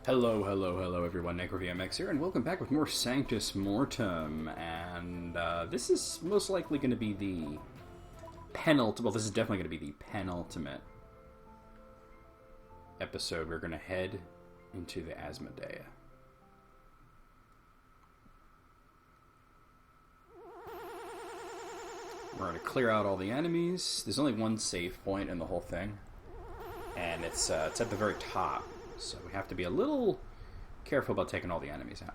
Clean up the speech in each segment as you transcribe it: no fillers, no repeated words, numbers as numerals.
Hello, hello, hello everyone, NecroVMX here, and welcome back with more Sanctus Mortem, and this is most likely going to be the penultimate, well, this is definitely going to be the penultimate episode. We're going to head into the Asmodea. We're going to clear out all the enemies. There's only one save point in the whole thing, and it's at the very top. So we have to be a little careful about taking all the enemies out.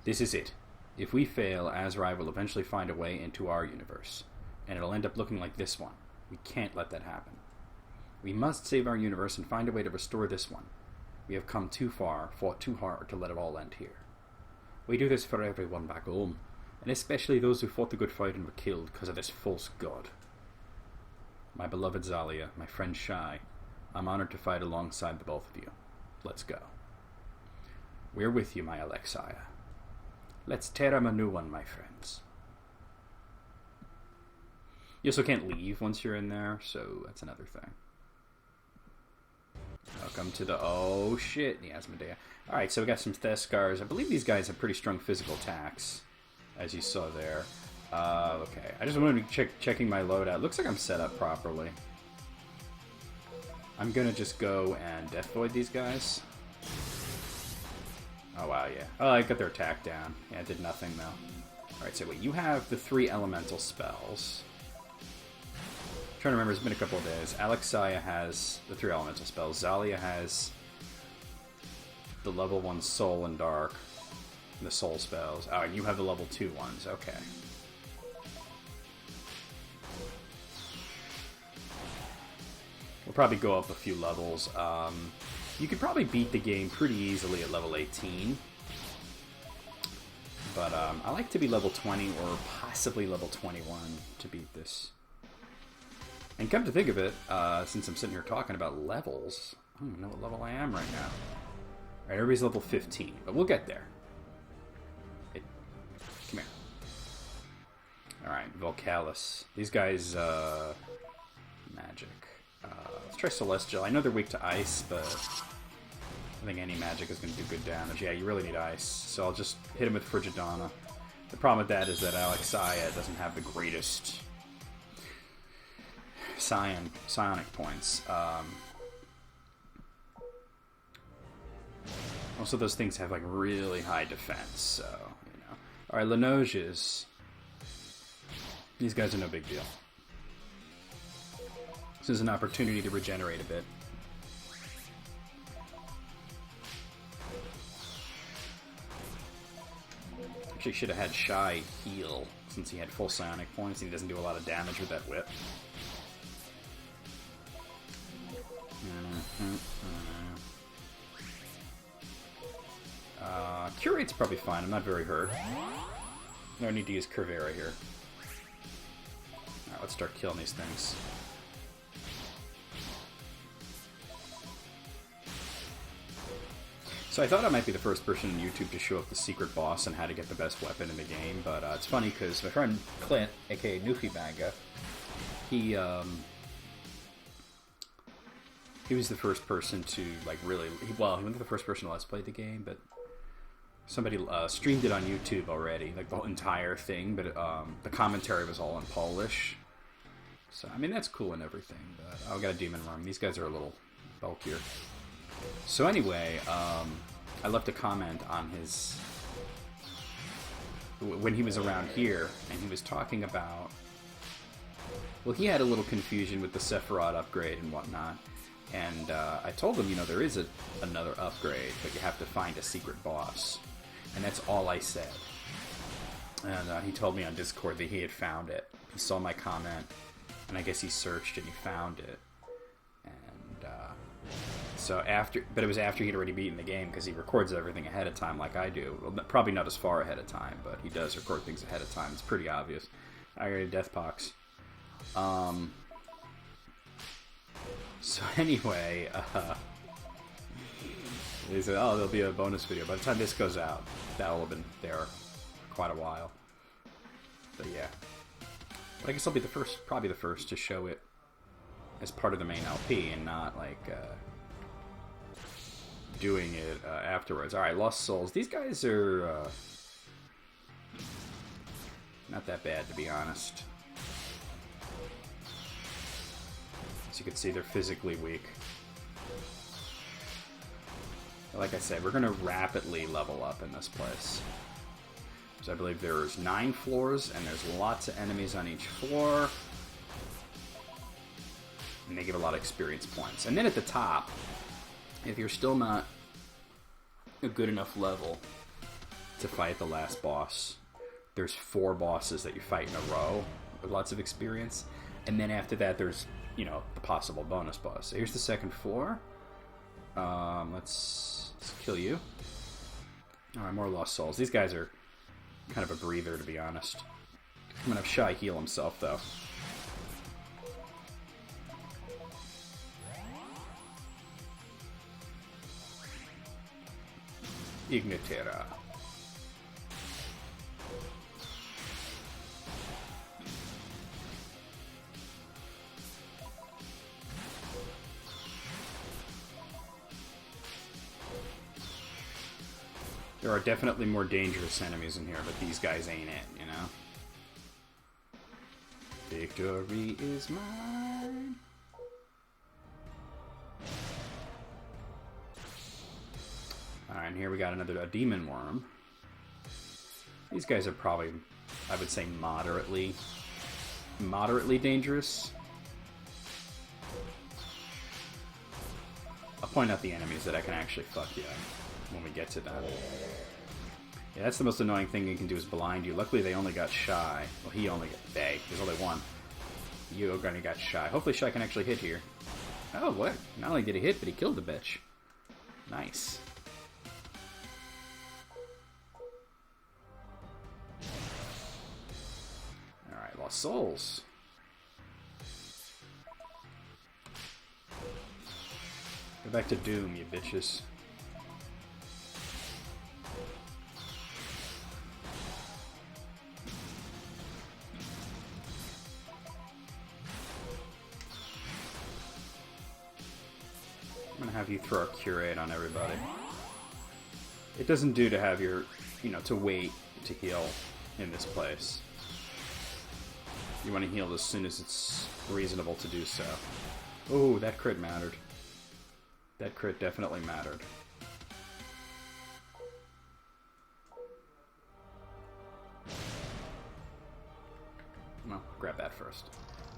This is it. If we fail, Azrai will eventually find a way into our universe. And it'll end up looking like this one. We can't let that happen. We must save our universe and find a way to restore this one. We have come too far, fought too hard to let it all end here. We do this for everyone back home. And especially those who fought the good fight and were killed because of this false god. My beloved Zalia, my friend Shai, I'm honored to fight alongside the both of you. Let's go. We're with you, my Alexia. Let's tear him a new one, my friends. You also can't leave once you're in there, so that's another thing. Welcome to the... oh, shit, the Asmodea. Alright, so we got some Theskars. I believe these guys have pretty strong physical attacks, as you saw there. Okay. I just wanted to be checking my loadout. Looks like I'm set up properly. I'm gonna just go and Death Void these guys. Oh wow, yeah. Oh, I got their attack down. Yeah, it did nothing though. Alright, so wait, you have the 3 elemental spells. I'm trying to remember, it's been a couple of days. Alexia has the 3 elemental spells. Zalia has the level 1 Soul and Dark, and the Soul spells. Oh, and you have the level 2 ones, okay. We'll probably go up a few levels. You could probably beat the game pretty easily at level 18. But I like to be level 20 or possibly level 21 to beat this. And come to think of it, since I'm sitting here talking about levels, I don't even know what level I am right now. Alright, everybody's level 15, but we'll get there. Hey, come here. Alright, Volcalis. These guys, magic. Let's try Celestial. I know they're weak to ice, but I think any magic is going to do good damage. Yeah, you really need ice, so I'll just hit him with Frigidana. The problem with that is that Alexia doesn't have the greatest psionic points. Most of those things have like really high defense, so, you know. Alright, Lenoges. These guys are no big deal. This is an opportunity to regenerate a bit. Actually should have had Shai heal, since he had full psionic points and he doesn't do a lot of damage with that whip. Curate's probably fine, I'm not very hurt. No need to use Curvera here. Alright, let's start killing these things. So I thought I might be the first person on YouTube to show up the secret boss and how to get the best weapon in the game, but it's funny because my friend Clint, aka Newfie Manga, he was the first person to like really, he wasn't the first person to let's play the game, but somebody streamed it on YouTube already, like the whole entire thing, but the commentary was all in Polish. So I mean that's cool and everything, but I've got a demon worm. These guys are a little bulkier. So anyway, I left a comment on his... when he was around here, and he was talking about... well, he had a little confusion with the Sephiroth upgrade and whatnot, and I told him, you know, there is another upgrade, but you have to find a secret boss. And that's all I said. And he told me on Discord that he had found it. He saw my comment, and I guess he searched and he found it. So after, but it was after he'd already beaten the game because he records everything ahead of time like I do. Well, probably not as far ahead of time, but he does record things ahead of time. It's pretty obvious. I got a Deathpox. So anyway, they said, oh, there'll be a bonus video. By the time this goes out, that'll have been there for quite a while. But yeah. But I guess I'll be the first, probably the first to show it as part of the main LP and not like... doing it afterwards. Alright, Lost Souls. These guys are not that bad, to be honest. As you can see, they're physically weak. Like I said, we're going to rapidly level up in this place. So I believe there's 9 floors, and there's lots of enemies on each floor. And they give a lot of experience points. And then at the top, if you're still not a good enough level to fight the last boss, there's 4 bosses that you fight in a row with lots of experience. And then after that, there's, you know, the possible bonus boss. So here's the second floor. Let's kill you. Alright, more Lost Souls. These guys are kind of a breather, to be honest. I'm gonna have Shy heal himself, though. Ignitera. There are definitely more dangerous enemies in here, but these guys ain't it, you know? Victory is mine. Alright, and here we got a demon worm. These guys are probably, I would say, moderately dangerous. I'll point out the enemies that I can actually fuck you when we get to them. Yeah, that's the most annoying thing you can do is blind you. Luckily, they only got Shy. Well, he only got... there's only one. You only got Shy. Hopefully, Shy can actually hit here. Oh, what? Not only did he hit, but he killed the bitch. Nice. Alright, Lost Souls. Go back to Doom, you bitches. I'm gonna have you throw a curate on everybody. It doesn't do to have your, to wait to heal in this place. You want to heal as soon as it's reasonable to do so. Oh, that crit mattered. That crit definitely mattered. Well, grab that first.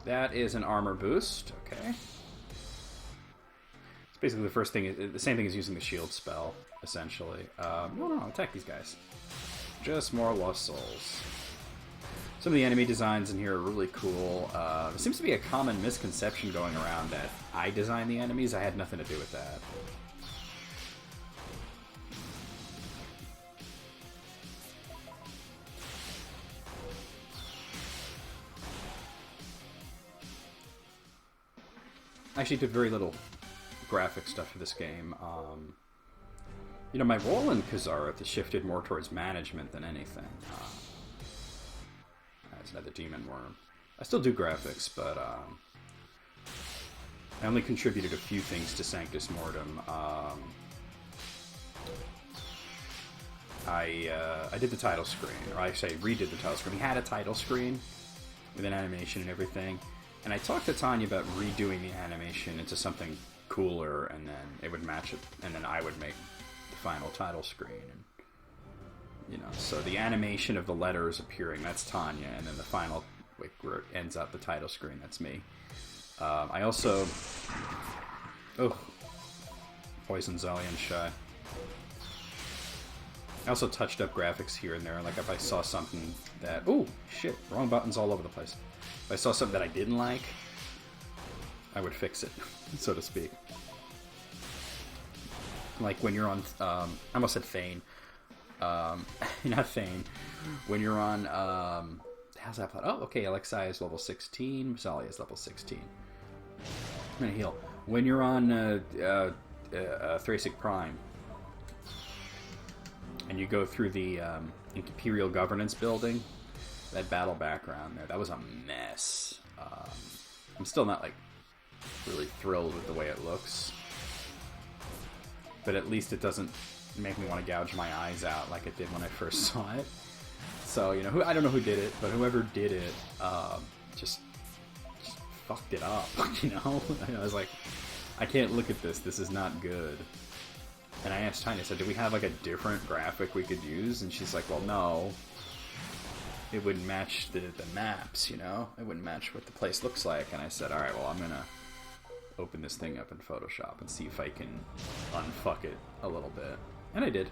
That is an armor boost. Okay. Basically, the same thing as using the shield spell, essentially. No, attack these guys. Just more Lost Souls. Some of the enemy designs in here are really cool. There seems to be a common misconception going around that I designed the enemies. I had nothing to do with that. I actually did very little graphic stuff for this game. My role in Kazareth has shifted more towards management than anything. That's another demon worm. I still do graphics, but I only contributed a few things to Sanctus Mortem. I did the title screen, or I say redid the title screen. We had a title screen with an animation and everything, and I talked to Tanya about redoing the animation into something cooler, and then it would match it, and then I would make the final title screen. And so the animation of the letters appearing, that's Tanya, and then the final, where it ends up, the title screen, that's me. I also... Oh. Poison Zelian Shy. I also touched up graphics here and there, like if I saw something that... Oh, shit, wrong buttons all over the place. If I saw something that I didn't like, I would fix it, so to speak. Like when you're on... I almost said Thane. Not Thane. When you're on... how's that plot? Oh, okay, Alexei is level 16. Sali is level 16. I'm gonna heal. When you're on Thracic Prime, and you go through the Imperial Governance building, that battle background there, that was a mess. I'm still not, really thrilled with the way it looks. but at least it doesn't make me want to gouge my eyes out like it did when I first saw it. So, you know, I don't know who did it, but whoever did it, just fucked it up, you know? I was like, I can't look at this. This is not good. And I asked Tanya, I said, do we have like a different graphic we could use? And she's like, well, no. It wouldn't match the maps, you know? It wouldn't match what the place looks like. And I said, alright, well, I'm gonna open this thing up in Photoshop and see if I can unfuck it a little bit. And I did.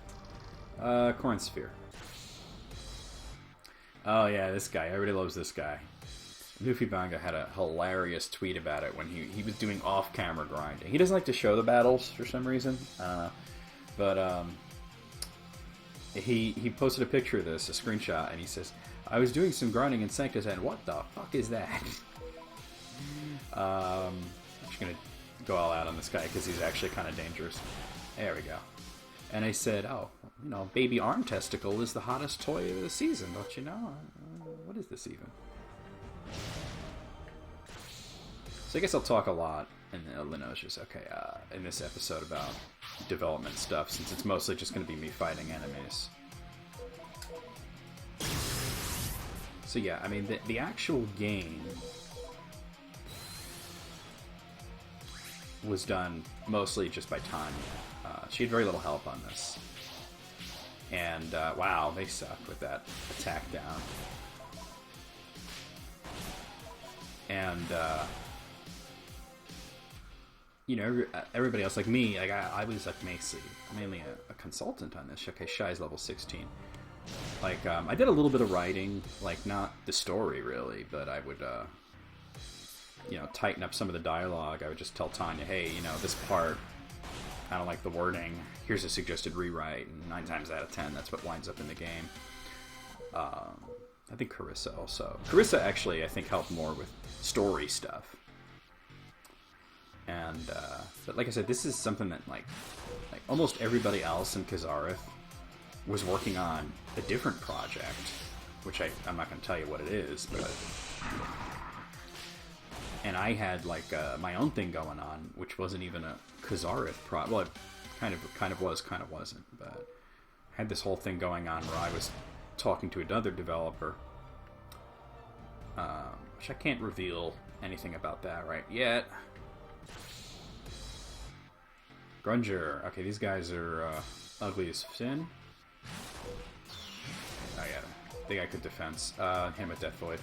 Corn Sphere. Oh yeah, this guy. Everybody loves this guy. Luffy Banga had a hilarious tweet about it when he was doing off-camera grinding. He doesn't like to show the battles for some reason, but he posted a picture of this, a screenshot, and he says, I was doing some grinding in Sanctus, and what the fuck is that? I'm just going to go all out on this guy because he's actually kind of dangerous. There we go. And I said, oh, you know, baby arm testicle is the hottest toy of the season, don't you know? What is this even? So I guess I'll talk a lot in Linoges, okay, in this episode about development stuff, since it's mostly just going to be me fighting enemies. So yeah, I mean, the actual game was done mostly just by Tanya. She had very little help on this. And, wow, they suck with that attack down. And, you know, everybody else, like me, like I was like mainly a consultant on this. Okay, Shy's level 16. Like, I did a little bit of writing, like not the story really, but I would, you know, tighten up some of the dialogue. I would just tell Tanya, hey, you know, this part, I don't like the wording. Here's a suggested rewrite, and 9 times out of 10, that's what winds up in the game. I think Carissa also. Carissa actually, I think, helped more with story stuff. And, but like I said, this is something that, like almost everybody else in Kazareth was working on a different project, which I'm not going to tell you what it is, but... And I had, like, my own thing going on, which wasn't even a Kazareth project. Well, it kind of was, kind of wasn't, but I had this whole thing going on where I was talking to another developer, which I can't reveal anything about that right yet. Grunger. Okay, these guys are ugly as sin. Oh yeah, the guy could defense. Him at Death Void.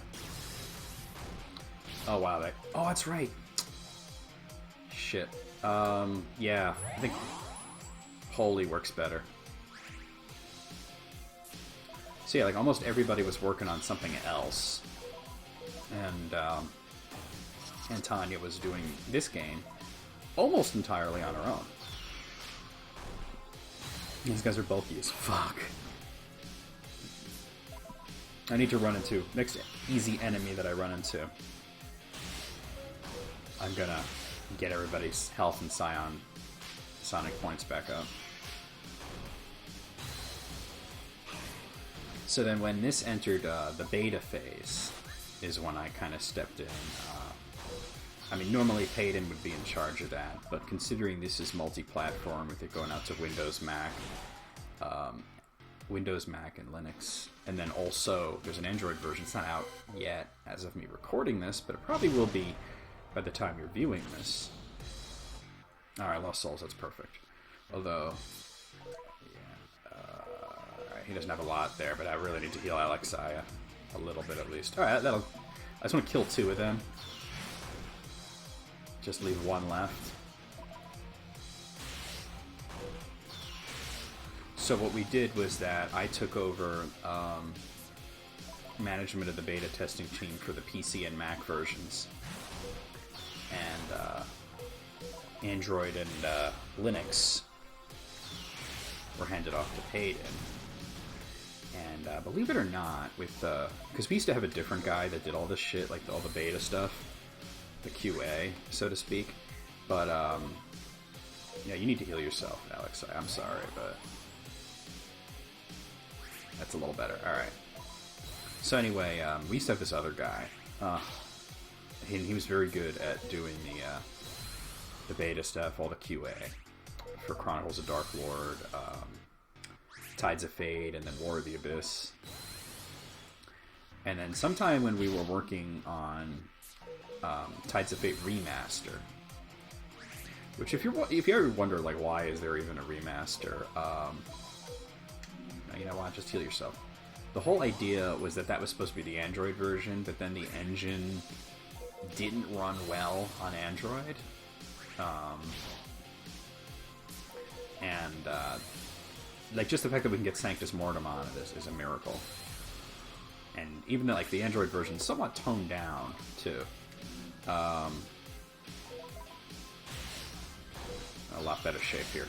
Oh wow, oh, that's right. Shit. Yeah, I think Holy works better. So yeah, like almost everybody was working on something else, and Tanya was doing this game almost entirely on her own. These guys are bulky as fuck. I need to run into next easy enemy that I run into. I'm gonna get everybody's health and Sonic points back up. So then when this entered the beta phase is when I kind of stepped in. I mean, normally Payton would be in charge of that, but considering this is multi-platform with it going out to Windows, Mac, and Linux, and then also there's an Android version. It's not out yet as of me recording this, but it probably will be by the time you're viewing this. Alright, Lost Souls, that's perfect. Although, yeah, alright, he doesn't have a lot there, but I really need to heal Alexia a little bit at least. Alright, I just want to kill 2 of them. Just leave 1 left. So what we did was that I took over management of the beta testing team for the PC and Mac versions. And Android and Linux were handed off to Payton. And believe it or not, with because we used to have a different guy that did all this shit, like all the beta stuff, the QA, so to speak. But yeah, you need to heal yourself, Alex. I'm sorry, but that's a little better. All right. So anyway, we used to have this other guy. He was very good at doing the beta stuff, all the QA. for Chronicles of Dark Lord, Tides of Fate, and then War of the Abyss. And then sometime when we were working on Tides of Fate Remaster, which if you ever wonder like why is there even a remaster, you know what, just heal yourself. The whole idea was that was supposed to be the Android version, but then the engine didn't run well on Android. Like just the fact that we can get Sanctus Mortem on it is a miracle. And even though like the Android version is somewhat toned down too. A lot better shape here.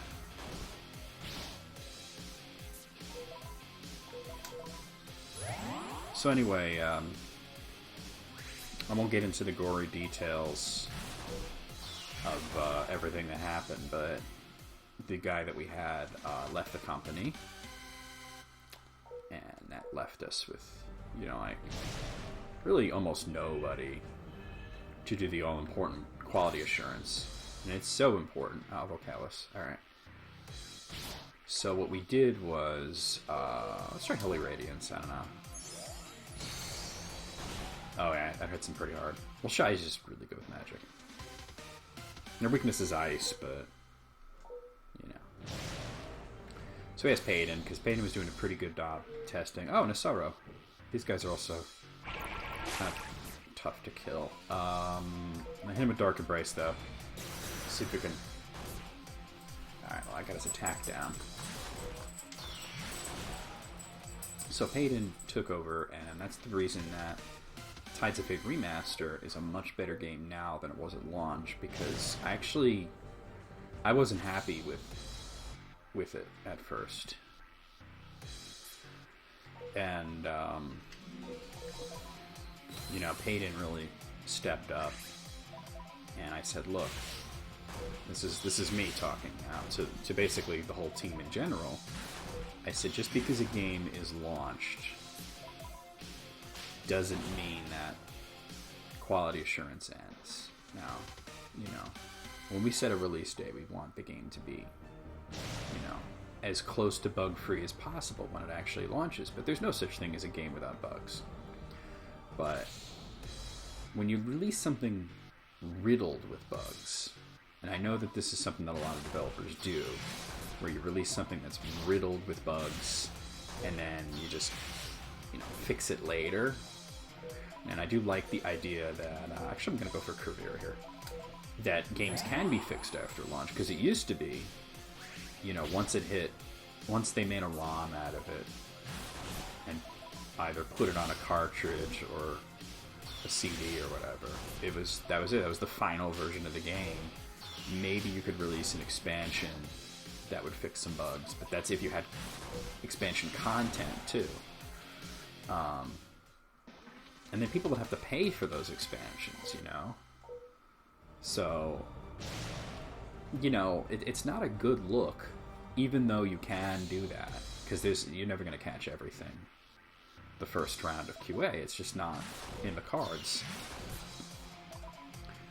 So anyway, I won't get into the gory details of everything that happened, but the guy that we had left the company, and that left us with, you know, like really almost nobody to do the all-important quality assurance. And it's so important. Oh, Vocalis. Alright. So what we did was, let's try Holy Radiance, I don't know. Oh yeah, that hits him pretty hard. Well, Shai's just really good with magic. And her weakness is ice, but, you know. So he has Payton, because Payton was doing a pretty good job testing. Oh, and Asaro. These guys are also kind of tough to kill. I hit him with Dark Embrace, though. See if we can... Alright, well, I got his attack down. So Payton took over, and that's the reason that Tides of Fate Remaster is a much better game now than it was at launch, because I wasn't happy with it at first. And, you know, Payton really stepped up, and I said, look, this is me talking now to basically the whole team in general. I said, just because a game is launched doesn't mean that quality assurance ends. Now, you know, when we set a release date, we want the game to be, you know, as close to bug-free as possible when it actually launches. But there's no such thing as a game without bugs. But when you release something riddled with bugs, and I know that this is something that a lot of developers do, where you release something that's riddled with bugs, and then you just, you know, fix it later. And I do like the idea that, actually I'm going to go for career here, that games can be fixed after launch, because it used to be, you know, once they made a ROM out of it, and either put it on a cartridge or a CD or whatever, that was it. That was the final version of the game. Maybe you could release an expansion that would fix some bugs, but that's if you had expansion content too. And then people would have to pay for those expansions, you know? So, you know, it's not a good look, even though you can do that, because you're never going to catch everything the first round of QA. It's just not in the cards.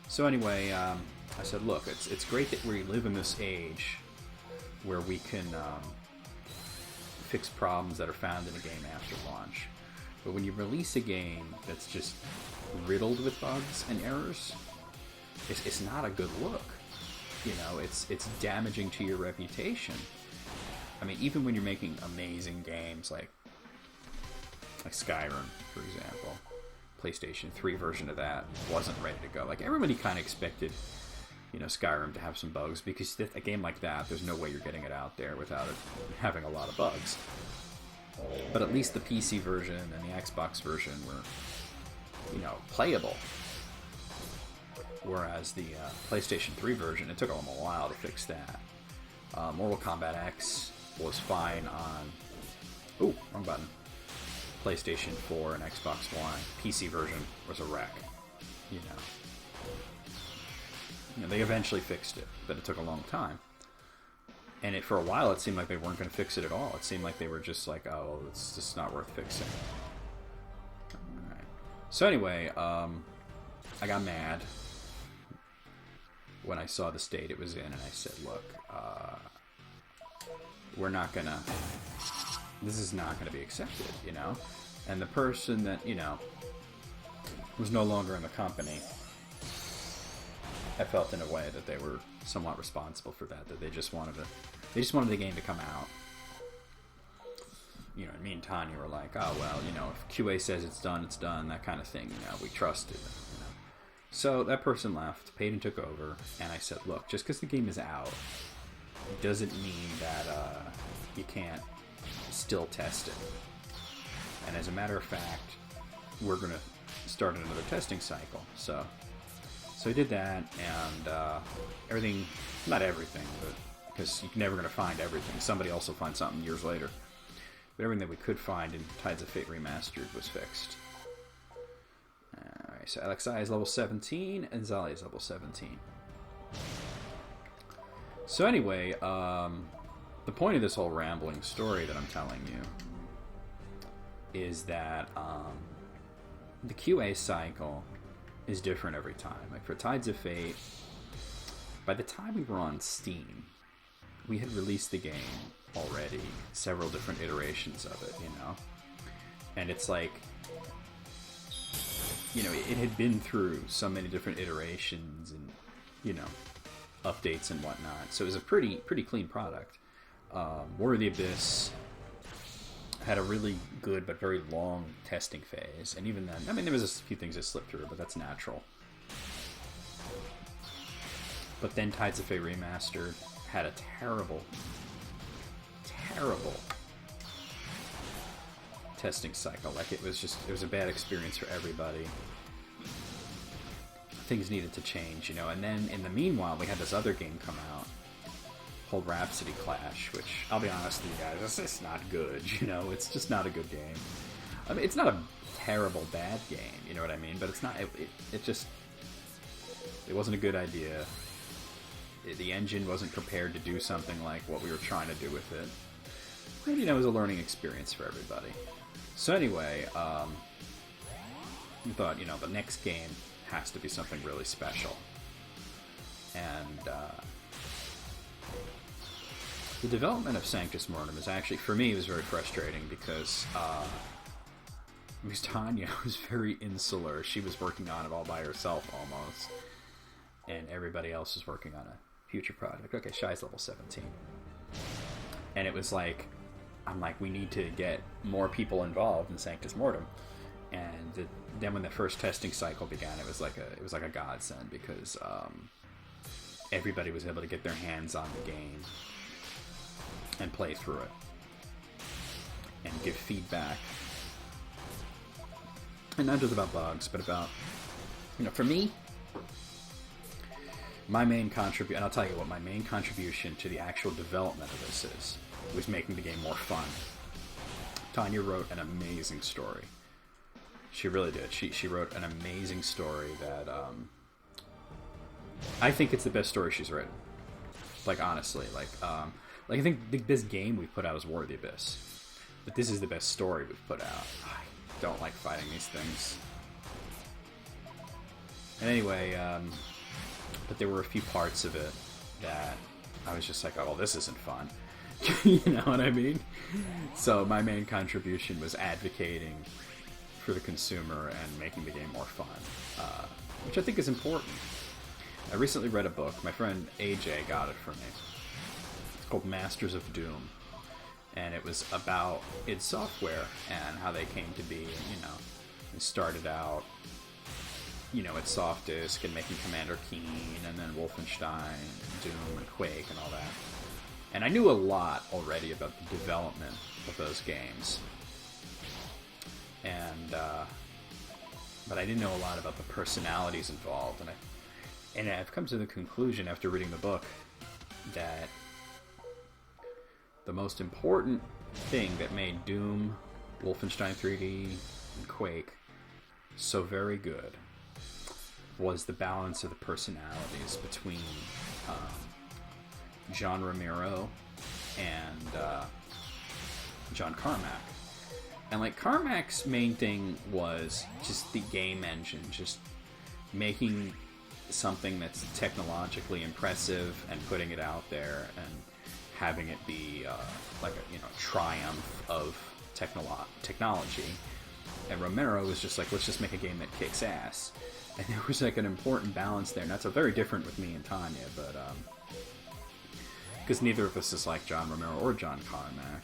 So anyway, I said, look, it's great that we live in this age where we can fix problems that are found in a game after launch. But when you release a game that's just riddled with bugs and errors, it's not a good look. You know, it's damaging to your reputation. I mean, even when you're making amazing games like Skyrim, for example, PlayStation 3 version of that wasn't ready to go. Like, everybody kind of expected, you know, Skyrim to have some bugs, because a game like that, there's no way you're getting it out there without it having a lot of bugs. But at least the PC version and the Xbox version were, you know, playable. Whereas the PlayStation 3 version, it took them a while to fix that. Mortal Kombat X was fine on... Ooh, wrong button. PlayStation 4 and Xbox One. PC version was a wreck, you know. You know, they eventually fixed it, but it took a long time. And for a while, it seemed like they weren't going to fix it at all. It seemed like they were just like, oh, it's just not worth fixing. Alright. So anyway, I got mad when I saw the state it was in, and I said, look, we're not gonna, this is not gonna be accepted, you know? And the person that, you know, was no longer in the company, I felt in a way that they were somewhat responsible for that, that they just wanted the game to come out. You know, me and Tanya were like, oh, well, you know, if QA says it's done, that kind of thing, you know, we trusted them, you know. So that person left, Payton took over, and I said, look, just because the game is out, doesn't mean that you can't still test it. And as a matter of fact, we're going to start another testing cycle. So he did that, and everything, not everything, but because you're never going to find everything. Somebody else will find something years later. But everything that we could find in Tides of Fate Remastered was fixed. Alright, so Alexei is level 17, and Zali is level 17. So anyway, the point of this whole rambling story that I'm telling you is that the QA cycle is different every time. Like for Tides of Fate, by the time we were on Steam, we had released the game already, several different iterations of it, you know? And it's like, you know, it had been through so many different iterations and, you know, updates and whatnot. So it was a pretty clean product. War of the Abyss had a really good but very long testing phase, and even then, I mean, there was a few things that slipped through, but that's natural. But then Tides of Fate Remastered had a terrible testing cycle. Like, it was a bad experience for everybody. Things needed to change, you know. And then in the meanwhile, we had this other game come out called Rhapsody Clash, which, I'll be honest with you guys, it's just not good, you know. It's just not a good game. I mean, it's not a terrible bad game, you know what I mean? But it's not, it just, it wasn't a good idea. The engine wasn't prepared to do something like what we were trying to do with it. And, you know, it was a learning experience for everybody. So anyway, we thought, you know, the next game has to be something really special. And the development of Sanctus Mortem is actually, for me, it was very frustrating because Tanya was very insular. She was working on it all by herself almost. And everybody else was working on a future project. Okay, Shy's level 17. And it was like, I'm like, we need to get more people involved in Sanctus Mortem. And then when the first testing cycle began, it was like a godsend, because everybody was able to get their hands on the game and play through it and give feedback. And not just about bugs, but about, you know, for me, my main contribution, and I'll tell you what my main contribution to the actual development of this is, was making the game more fun. Tanya wrote an amazing story. She really did. She wrote an amazing story that, I think it's the best story she's written. Like, honestly, I think the best game we've put out is War of the Abyss. But this is the best story we've put out. I don't like fighting these things. And anyway, but there were a few parts of it that I was just like, oh, well, this isn't fun. You know what I mean? So my main contribution was advocating for the consumer and making the game more fun, which I think is important. I recently read a book. My friend AJ got it for me. It's called Masters of Doom. And it was about id Software and how they came to be. And, you know, it started out, you know, at Soft Disk and making Commander Keen, and then Wolfenstein, Doom, and Quake, and all that. And I knew a lot already about the development of those games. And, but I didn't know a lot about the personalities involved. And I've come to the conclusion after reading the book that the most important thing that made Doom, Wolfenstein 3D, and Quake so very good was the balance of the personalities between John Romero and John Carmack. And like, Carmack's main thing was just the game engine, just making something that's technologically impressive and putting it out there and having it be like a triumph of technology. And Romero was just like, let's just make a game that kicks ass. And there was like an important balance there. And that's a very different with me and Tanya, but because neither of us is like John Romero or John Carmack.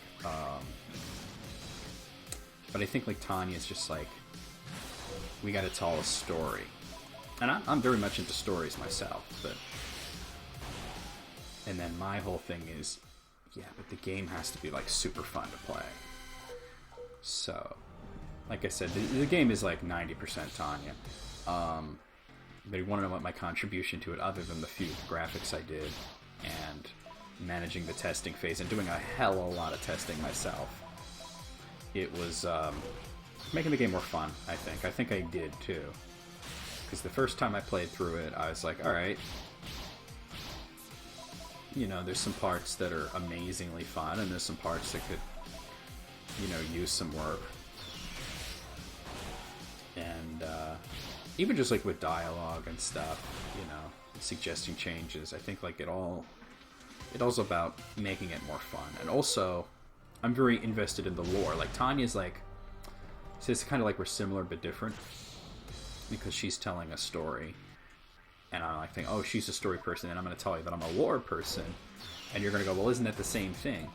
But I think like Tanya's just like, we got to tell a story. And I'm very much into stories myself, but... And then my whole thing is, yeah, but the game has to be, like, super fun to play. So, like I said, the game is, like, 90% Tanya. But you want to know what my contribution to it, other than the few graphics I did, and managing the testing phase, and doing a hell of a lot of testing myself. It was, making the game more fun, I think. I think I did, too. Because the first time I played through it, I was like, alright. You know, there's some parts that are amazingly fun, and there's some parts that could, use some work. And, even just, like, with dialogue and stuff, suggesting changes, I think, like, it's also about making it more fun. And also, I'm very invested in the lore. Like, Tanya's, like, so it's kind of like we're similar but different. Because she's telling a story, and I'm like thinking, oh, she's a story person, and I'm going to tell you that I'm a lore person, and you're going to go, well, isn't that the same thing?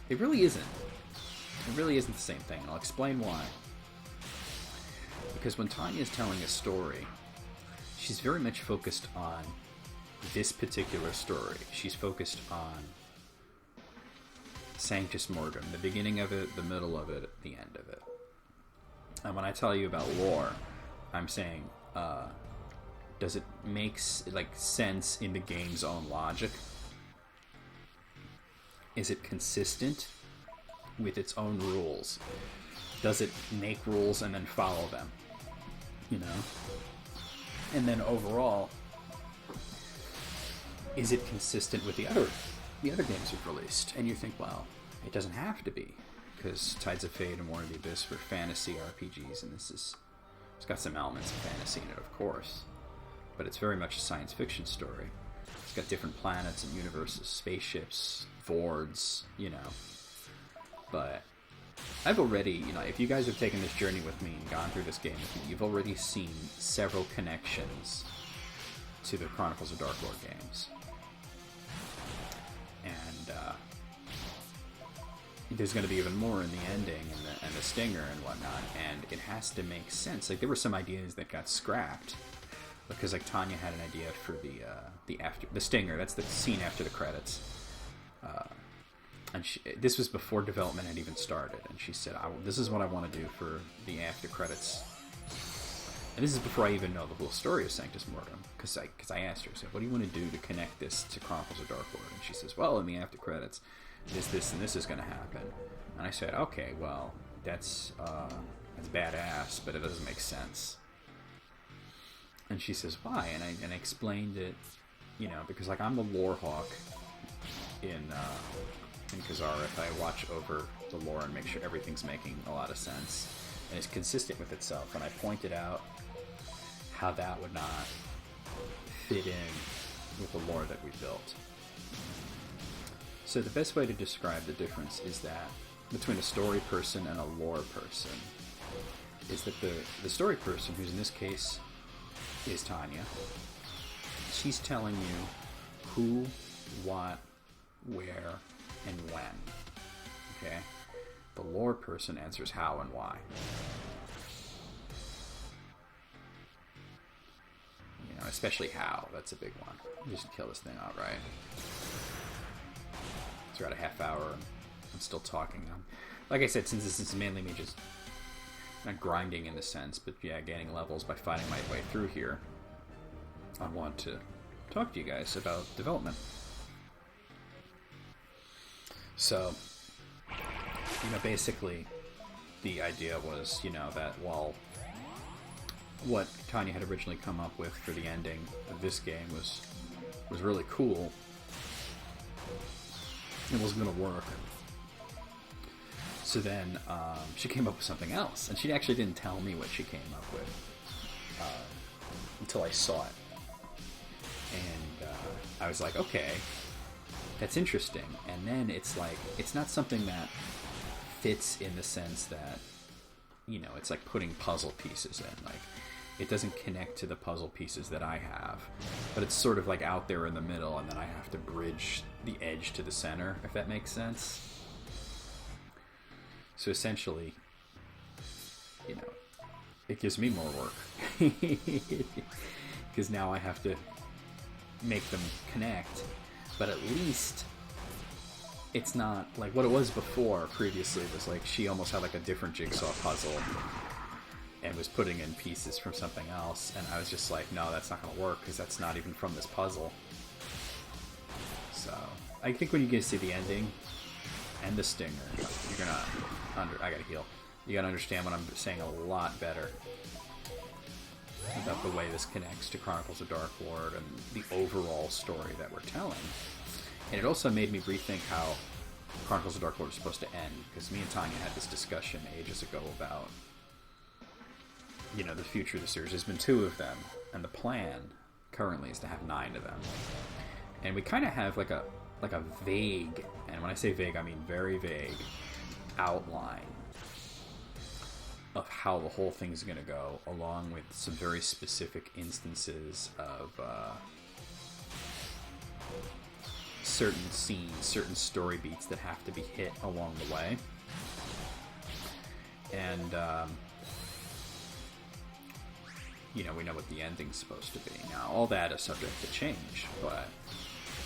It really isn't. It really isn't the same thing, and I'll explain why. Because when Tanya is telling a story, she's very much focused on this particular story. She's focused on Sanctus Mortem, the beginning of it, the middle of it, the end of it. And when I tell you about lore, I'm saying, does it make sense in the game's own logic? Is it consistent with its own rules? Does it make rules and then follow them? And then overall, is it consistent with the other games you've released? And you think, well, it doesn't have to be, because Tides of Fate and War of the Abyss were fantasy RPGs, and it's got some elements of fantasy in it, of course, but it's very much a science fiction story. It's got different planets and universes, spaceships, Vords, But I've already, if you guys have taken this journey with me and gone through this game with me, you've already seen several connections to the Chronicles of Dark Lord games. And there's going to be even more in the ending and the stinger and whatnot, and it has to make sense. Like, there were some ideas that got scrapped because, like, Tanya had an idea for the stinger. That's the scene after the credits, and this was before development had even started. And she said, "This is what I want to do for the after credits." And this is before I even know the whole story of Sanctus Mortem, because I asked her, I said, "What do you want to do to connect this to Chronicles of Dark Lord?" And she says, "Well, in the after credits, this and this is going to happen." And I said, "Okay, well, that's badass, but it doesn't make sense." And she says, "Why?" And I explained it, because like I'm the lore hawk in Kazareth. I watch over the lore and make sure everything's making a lot of sense and is consistent with itself. And I pointed out how that would not fit in with the lore that we built. So the best way to describe the difference is that between a story person and a lore person is that the story person, who's in this case is Tanya, she's telling you who, what, where, and when. Okay? The lore person answers how and why. Especially how. That's a big one. Just kill this thing outright. It's around a half hour. I'm still talking. Like I said, since this is mainly me just not grinding in a sense, but yeah, gaining levels by fighting my way through here, I want to talk to you guys about development. So, basically, the idea was, that while what Tanya had originally come up with for the ending of this game was really cool, it wasn't going to work. So then she came up with something else, and she actually didn't tell me what she came up with until I saw it. And I was like, okay, that's interesting. And then it's like, it's not something that fits in the sense that, you know, it's like putting puzzle pieces in. Like, it doesn't connect to the puzzle pieces that I have, but it's sort of like out there in the middle, and then I have to bridge the edge to the center, if that makes sense. So essentially, you know, it gives me more work. Because now I have to make them connect, but at least it's not like what it was before. Previously it was like she almost had like a different jigsaw puzzle and was putting in pieces from something else, and I was just like, no, that's not going to work because that's not even from this puzzle. So I think when you get to see the ending and the stinger, you're gonna I gotta heal. You gotta understand what I'm saying a lot better about the way this connects to Chronicles of Dark Lord and the overall story that we're telling. And it also made me rethink how Chronicles of Dark Lord is supposed to end, because me and Tanya had this discussion ages ago about, you know, the future of the series. There's been 2 of them, and the plan currently is to have 9 of them. And we kind of have like a vague, and when I say vague, I mean very vague, outline of how the whole thing's going to go, along with some very specific instances of certain scenes, certain story beats that have to be hit along the way. And, you know, we know what the ending's supposed to be. Now, all that is subject to change, but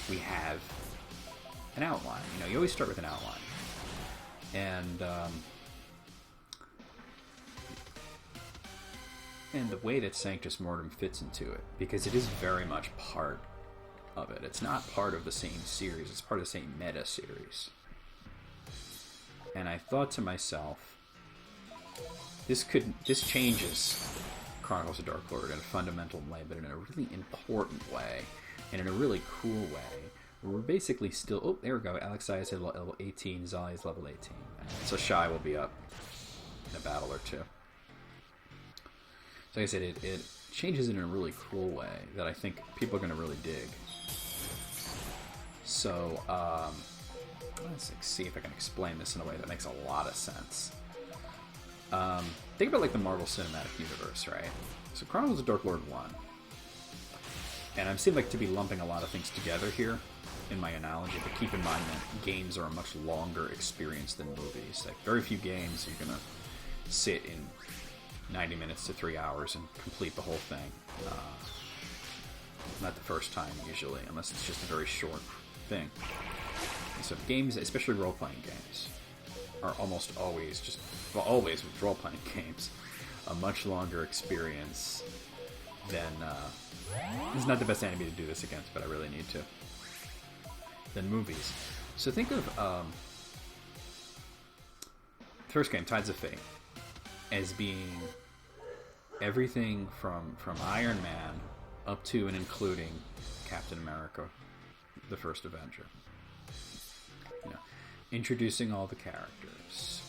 we have an outline. You know, you always start with an outline. And the way that Sanctus Mortem fits into it, because it is very much part of it. It's not part of the same series, it's part of the same meta series. And I thought to myself, this changes Chronicles of Dark Lord in a fundamental way, but in a really important way, and in a really cool way. We're basically still... Oh, there we go. Alexei is at level 18. Zali is level 18. So Shai will be up in a battle or 2. So like I said, it changes in a really cool way that I think people are going to really dig. So, let's see if I can explain this in a way that makes a lot of sense. Think about like the Marvel Cinematic Universe, right? So Chronicles of Dark Lord 1. And I seem like to be lumping a lot of things together here in my analogy, but keep in mind that games are a much longer experience than movies. Like, very few games you're gonna sit in 90 minutes to 3 hours and complete the whole thing. Not the first time, usually, unless it's just a very short thing. And so games, especially role-playing games, are almost always just... Well, always with role-playing games, a much longer experience than... this is not the best enemy to do this against, but I really need to. Than movies. So think of first game, Tides of Fate, as being everything from Iron Man up to and including Captain America, the first Avenger. You know, introducing all the characters,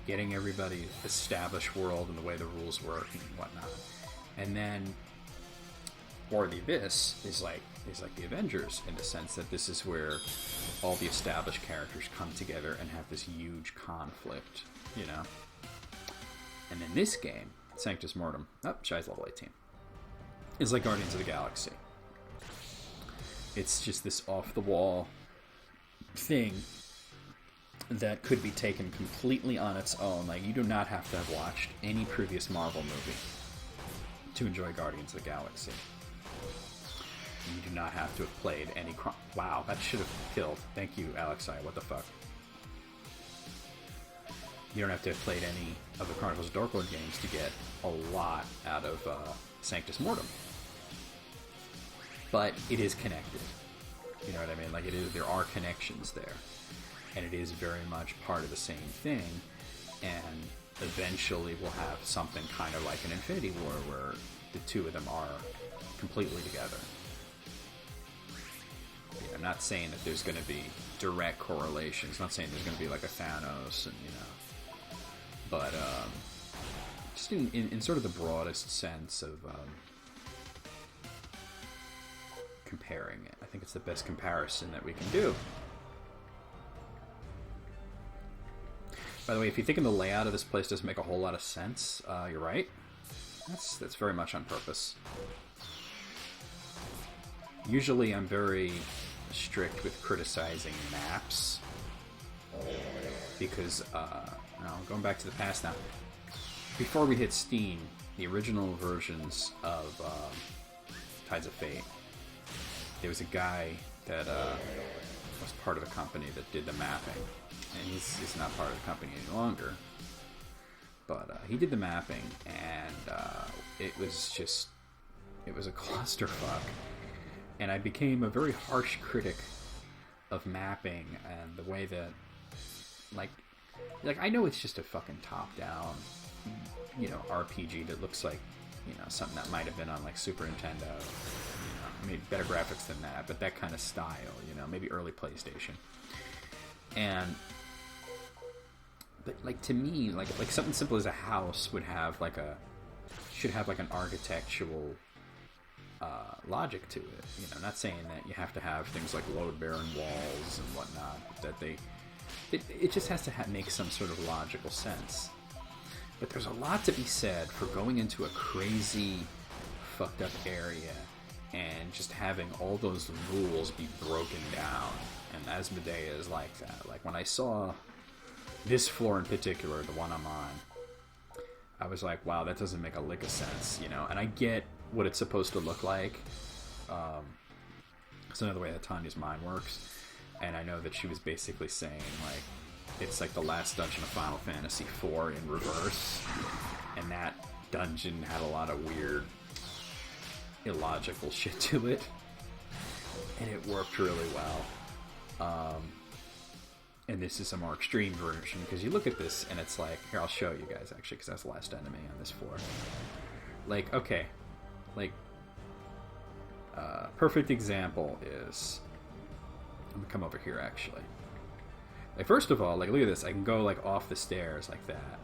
getting everybody established world and the way the rules work and whatnot, and then, or the Abyss is like the Avengers, in the sense that this is where all the established characters come together and have this huge conflict, you know. And then this game, Sanctus Mortem, Shai's level 18, is like Guardians of the Galaxy. It's just this off-the-wall thing that could be taken completely on its own. Like, you do not have to have watched any previous Marvel movie to enjoy Guardians of the Galaxy. You do not have to have played any... Wow, that should have killed. Thank you, Alexei. What the fuck? You don't have to have played any of the Chronicles of Dark Lord games to get a lot out of Sanctus Mortem. But it is connected. You know what I mean? Like, it is. There are connections there. And it is very much part of the same thing. And eventually we'll have something kind of like an Infinity War where the two of them are completely together. I'm not saying that there's going to be direct correlations. Not saying there's going to be like a Thanos, and but just in sort of the broadest sense of comparing it. I think it's the best comparison that we can do. By the way, if you think the layout of this place doesn't make a whole lot of sense, you're right. That's very much on purpose. Usually I'm very strict with criticizing maps because, going back to the past now, before we hit Steam, the original versions of Tides of Fate, there was a guy that was part of the company that did the mapping, and he's not part of the company any longer, but he did the mapping, and it was a clusterfuck. And I became a very harsh critic of mapping and the way that, like I know it's just a fucking top-down, RPG that looks like, something that might have been on like Super Nintendo, maybe better graphics than that, but that kind of style, maybe early PlayStation. But like to me, like something simple as a house should have like an architectural logic to it. Not saying that you have to have things like load-bearing walls and whatnot. That it just has to make some sort of logical sense. But there's a lot to be said for going into a crazy, fucked up area and just having all those rules be broken down. And Asmodea is like that. Like when I saw this floor in particular, the one I'm on, I was like, wow, that doesn't make a lick of sense, And I get what it's supposed to look like. It's another way that Tanya's mind works. And I know that she was basically saying, like, it's like the last dungeon of Final Fantasy IV in reverse. And that dungeon had a lot of weird, illogical shit to it. And it worked really well. And this is a more extreme version, because you look at this and it's like, here, I'll show you guys actually, because that's the last enemy on this floor. Like, okay, like, perfect example is, I'm gonna come over here actually. Like, first of all, like, look at this, I can go like off the stairs like that,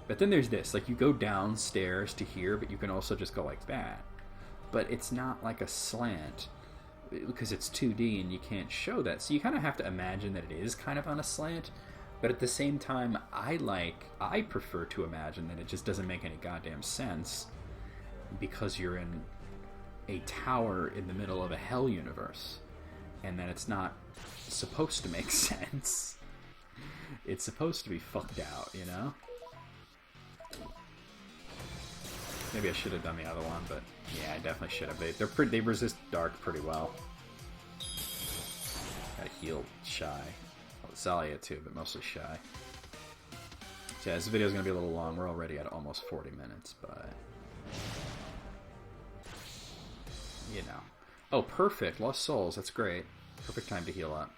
But then there's this, like, you go downstairs to here, but you can also just go like that. But it's not like a slant, because it's 2D and you can't show that. So you kind of have to imagine that it is kind of on a slant. But at the same time, I prefer to imagine that it just doesn't make any goddamn sense, because you're in a tower in the middle of a hell universe, and that it's not supposed to make sense. It's supposed to be fucked out, Maybe I should have done the other one, but yeah, I definitely should have. They resist dark pretty well. Gotta heal Shy. Well, Zalia too, but mostly Shy. So yeah, this video's gonna be a little long. We're already at almost 40 minutes, but Oh, perfect. Lost Souls. That's great. Perfect time to heal up.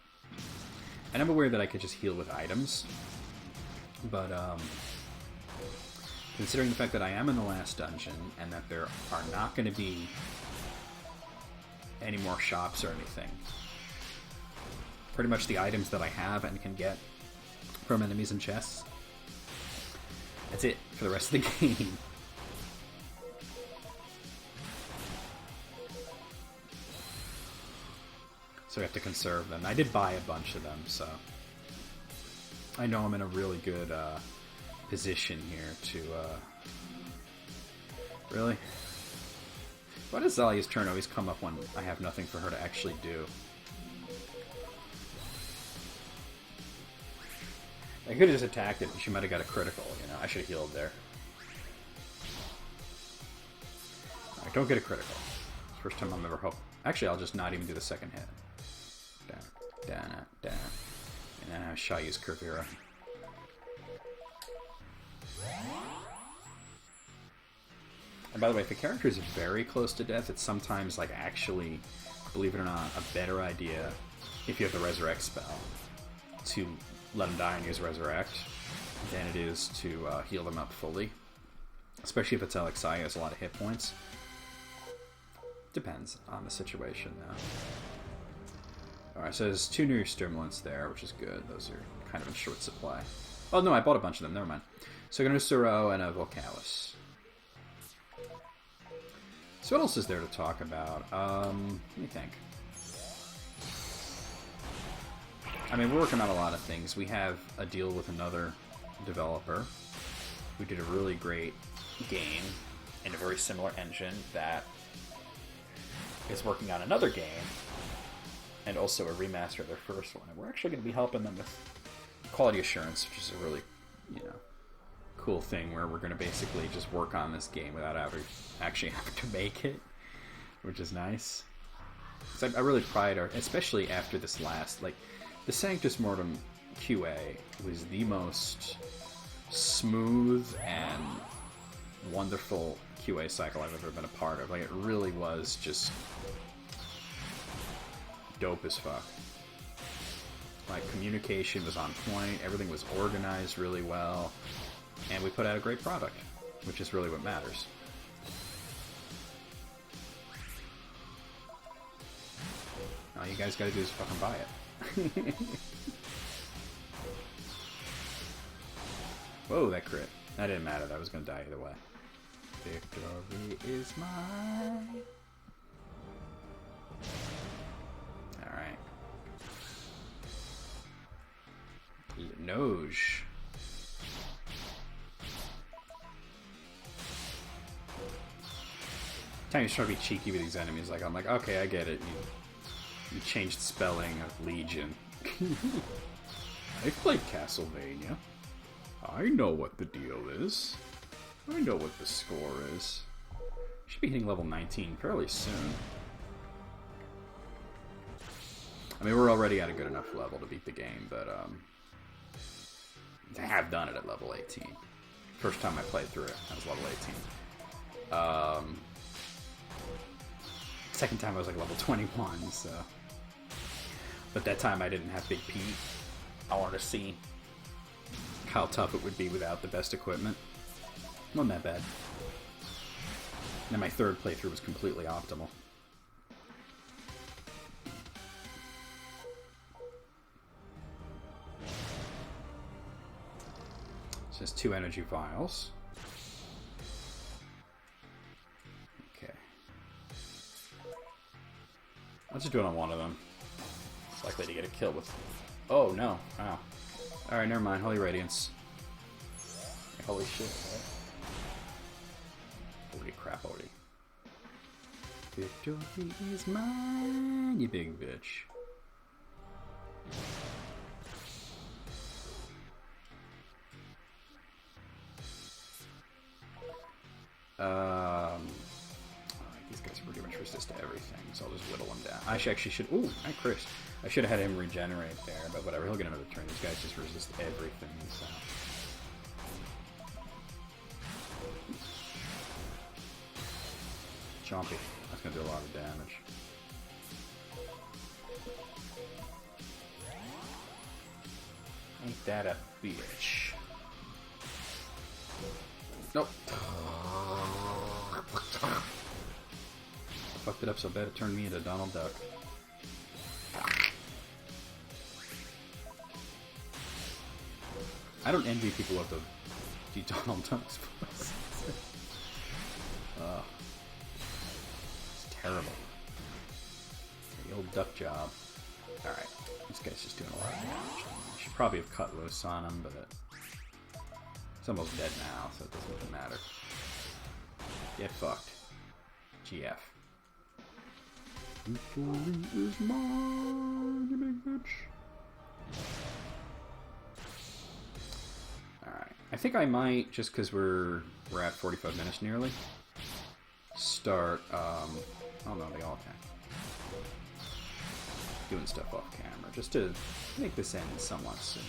And I'm aware that I could just heal with items, but considering the fact that I am in the last dungeon and that there are not going to be any more shops or anything, pretty much the items that I have and can get from enemies and chests, that's it for the rest of the game. So we have to conserve them. I did buy a bunch of them, so I know I'm in a really good position here to... Really? Why does Zalia's turn always come up when I have nothing for her to actually do? I could have just attacked it, but she might have got a critical, I should have healed there. Alright, don't get a critical. First time I'm ever hope. Actually, I'll just not even do the second hit. Down. And then I have Shy use Curvera. And by the way, if a character is very close to death, it's sometimes, like, actually, believe it or not, a better idea, if you have the Resurrect spell, to let them die and use Resurrect, than it is to heal them up fully. Especially if it's Alexia has a lot of hit points. Depends on the situation, though. Alright, so there's 2 new stimulants there, which is good. Those are kind of in short supply. Oh, no, I bought a bunch of them. Never mind. So I'm going to Suro and a Volcalis. So what else is there to talk about? Let me think. I mean, we're working on a lot of things. We have a deal with another developer who did a really great game in a very similar engine that is working on another game and also a remaster of their first one. And we're actually going to be helping them with quality assurance, which is a really, cool thing where we're going to basically just work on this game without actually having to make it, which is nice. So I really pride especially after this last, the Sanctus Mortem QA was the most smooth and wonderful QA cycle I've ever been a part of. It really was just dope as fuck. Communication was on point, everything was organized really well, and we put out a great product, which is really what matters. All you guys gotta do is fucking buy it. Whoa, that crit. That didn't matter, that was gonna die either way. Victory is mine. Alright. Noge. Time you try to be cheeky with these enemies, I'm like, okay, I get it. You changed spelling of Legion. I've played Castlevania. I know what the deal is. I know what the score is. Should be hitting level 19 fairly soon. I mean, we're already at a good enough level to beat the game, but I have done it at level 18. First time I played through it, I was level 18. Second time I was level 21, so... But that time I didn't have Big Pete. I wanted to see how tough it would be without the best equipment. Wasn't that bad. And then my third playthrough was completely optimal. So there's 2 energy vials. Okay. I'll just do it on one of them. It's likely to get a kill with... Oh, no. Wow. Alright, never mind. Holy Radiance. Holy shit, right? Holy crap, Odie. Victory is mine, you big bitch. These guys are pretty much resist to everything, so I'll just whittle them down. I actually should... Ooh, I Chris. I should have had him regenerate there, but whatever. He'll get another turn. These guys just resist everything, so... Chompy. That's gonna do a lot of damage. Ain't that a bitch? Nope. Fucked it up so bad it turned me into Donald Duck. I don't envy people with the Donald Duck's voice. It's terrible. The old duck job. Alright, this guy's just doing a lot of damage. I should probably have cut loose on him, but it's almost dead now, so it doesn't even matter. Get fucked. GF. Victory is mine, you big bitch. Alright. I think I might, just because we're at 45 minutes nearly, start, oh no, they all attack. Doing stuff off camera, just to make this end somewhat soon.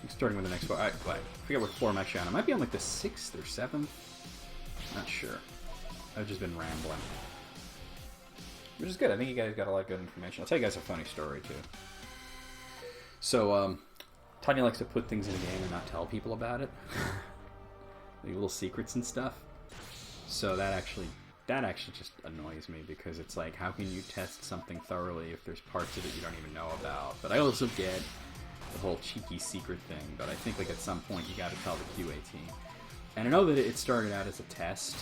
I'm starting with the next floor. I forget what floor I'm actually on. I might be on the 6th or 7th. Not sure. I've just been rambling. Which is good. I think you guys got a lot of good information. I'll tell you guys a funny story, too. So, Tanya likes to put things in a game and not tell people about it. Like little secrets and stuff. So that actually just annoys me, because it's like, how can you test something thoroughly if there's parts of it you don't even know about? But I also get the whole cheeky secret thing, but I think at some point you gotta tell the QA team. And I know that it started out as a test,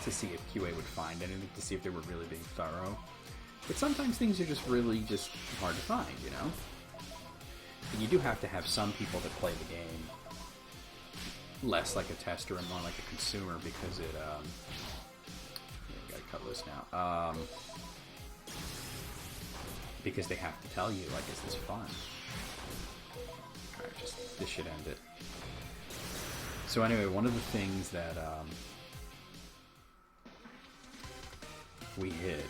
to see if QA would find anything, to see if they were really being thorough. But sometimes things are just really just hard to find, you know? And you do have to have some people that play the game less like a tester and more like a consumer, because it, yeah, we gotta cut loose now. Because they have to tell you, like, is this fun? Alright, this should end it. So anyway, one of the things that, we hid...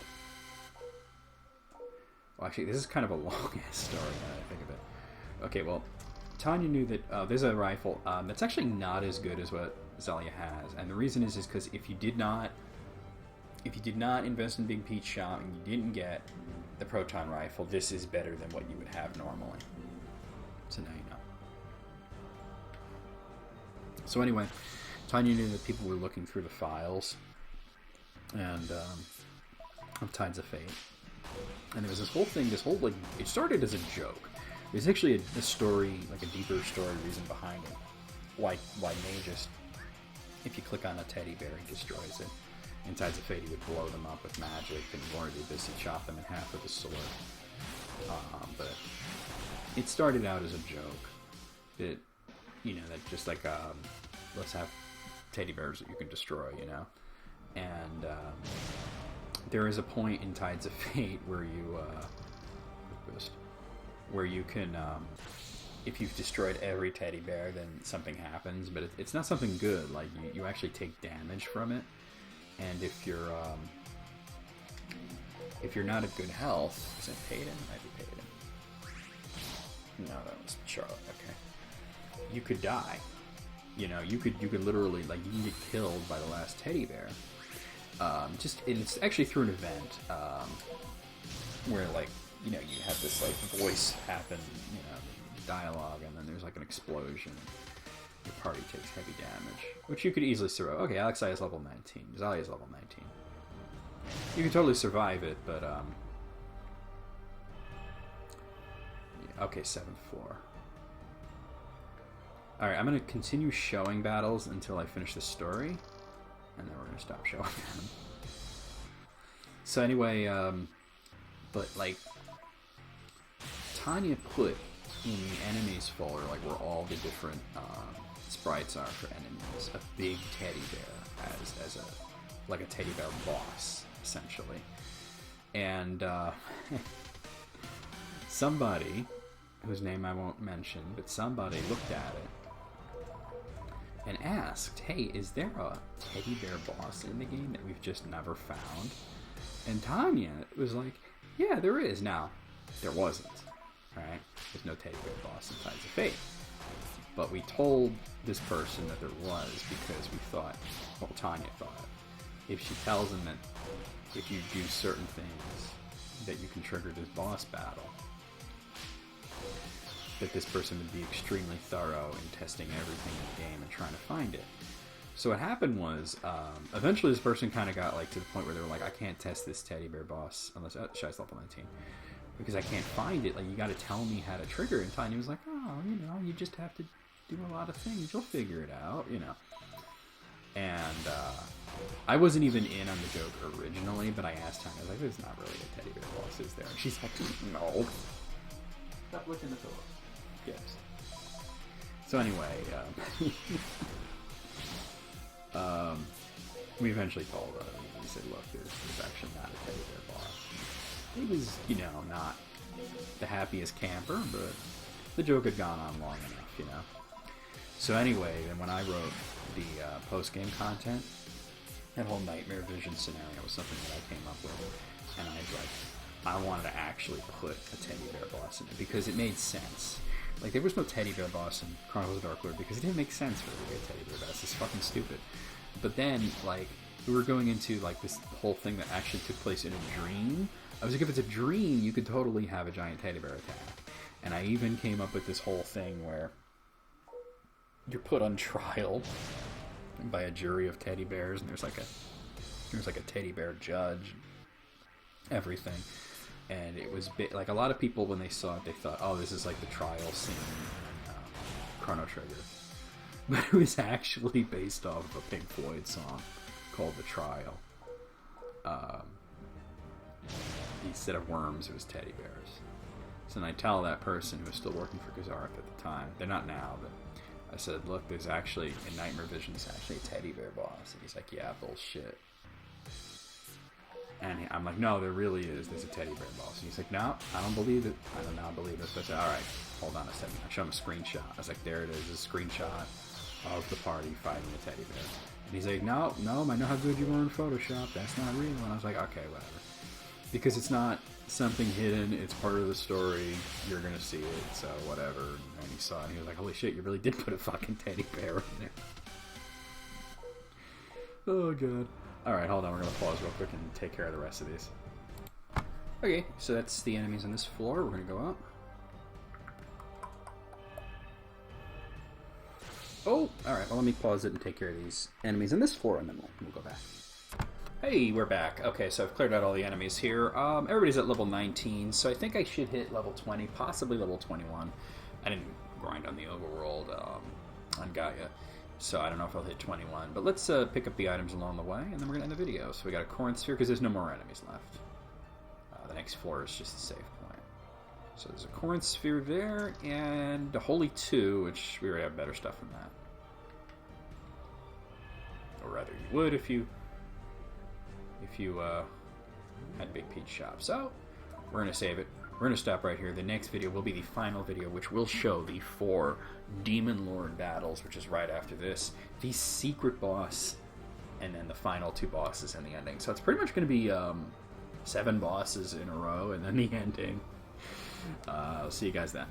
Well, actually, this is kind of a long-ass story now that I think of it. Okay, well, Tanya knew that there's a rifle that's actually not as good as what Zelia has, and the reason is because if you did not invest in Big Pete's shop and you didn't get the proton rifle, this is better than what you would have normally. So now you know. So anyway, Tanya knew that people were looking through the files and of Tides of Fate, and there was this whole thing. Like, it started as a joke. There's actually a story, like a deeper story reason behind it. Why Magus, if you click on a teddy bear, he destroys it. In Tides of Fate, he would blow them up with magic, and Lord did this, he'd chop them in half with a sword. But it started out as a joke. That, you know, that just like, let's have teddy bears that you can destroy, you know? And there is a point in Tides of Fate where you can, if you've destroyed every teddy bear, then something happens, but it's not something good. Like, you actually take damage from it, and if you're not at good health, is it Payton? It might be Payton. No, that was Charlotte. Okay, you could die. You know, you could literally, like, you can get killed by the last teddy bear. And it's actually through an event where, like, you know, you have this, like, voice happen, you know, dialogue, and then there's, like, an explosion. Your party takes heavy damage, which you could easily survive. Okay, Alexei is level 19. Zalia is level 19. You can totally survive it, but, yeah, okay, 7th floor. Alright, I'm going to continue showing battles until I finish the story, and then we're going to stop showing them. So anyway, but, like, Tanya put in the enemies folder, like, where all the different sprites are for enemies, a big teddy bear as a teddy bear boss, essentially. And somebody, whose name I won't mention, but somebody looked at it and asked, hey, is there a teddy bear boss in the game that we've just never found? And Tanya was like, yeah, there is. Now, there wasn't. Right? There's no teddy bear boss in Tides of Fate. But we told this person that there was because we thought, well, Tanya thought, if she tells him that if you do certain things that you can trigger this boss battle, that this person would be extremely thorough in testing everything in the game and trying to find it. So what happened was, eventually this person kind of got, like, to the point where they were like, I can't test this teddy bear boss unless Shai's level 19. Because I can't find it. Like, you got to tell me how to trigger it. And Tanya was like, oh, you know, you just have to do a lot of things. You'll figure it out, you know. And I wasn't even in on the joke originally, but I asked Tanya, I was like, there's not really a teddy bear boss, is there? And she's like, no. Stop licking the pillow. Yes. So anyway, we eventually told her. We said, look, there's actually not a teddy bear boss. He was, you know, not the happiest camper, but the joke had gone on long enough, you know. So anyway, then when I wrote the post-game content, that whole nightmare vision scenario was something that I came up with, and I was like, I wanted to actually put a teddy bear boss in it because it made sense. Like, there was no teddy bear boss in Chronicles of Dark Lord because it didn't make sense for there to be a teddy bear boss. It's fucking stupid. But then, like, we were going into, like, this whole thing that actually took place in a dream. I was like, if it's a dream, you could totally have a giant teddy bear attack. And I even came up with this whole thing where you're put on trial by a jury of teddy bears, and there's like a teddy bear judge, everything. And it was like, a lot of people, when they saw it, they thought, oh, this is like the trial scene in Chrono Trigger. But it was actually based off of a Pink Floyd song called the Trial. Instead of worms, it was teddy bears. So then I tell that person who was still working for Gazarth at the time, they're not now, but I said, look, there's actually, in Nightmare Vision, there's actually a teddy bear boss. And he's like, yeah, bullshit. And I'm like, no, there really is. There's a teddy bear boss. And he's like, no, I don't believe it. I don't now believe it. So I said, all right, hold on a second. I show him a screenshot. I was like, there it is, a screenshot of the party fighting a teddy bear. And he's like, no, I know how good you were in Photoshop. That's not real. And I was like, okay, whatever. Because it's not something hidden. It's part of the story. You're going to see it, so whatever. And he saw it, and he was like, holy shit, you really did put a fucking teddy bear in there. Oh, God. Alright, hold on, we're going to pause real quick and take care of the rest of these. Okay, so that's the enemies on this floor. We're going to go up. Oh, alright, well let me pause it and take care of these enemies on this floor, and then we'll go back. Hey, we're back. Okay, so I've cleared out all the enemies here. Everybody's at level 19, so I think I should hit level 20, possibly level 21. I didn't grind on the overworld on Gaia. So I don't know if I'll hit 21. But let's pick up the items along the way, and then we're going to end the video. So we got a Corinth Sphere, because there's no more enemies left. The next floor is just a save point. So there's a Corinth Sphere there, and a Holy 2, which we already have better stuff than that. Or rather, you would if you had Big Pete's shop. So we're going to save it. We're going to stop right here. The next video will be the final video, which will show the 4 Demon Lord battles, which is right after this, the secret boss, and then the final 2 bosses and the ending. So it's pretty much going to be 7 bosses in a row, and then the ending. I'll see you guys then.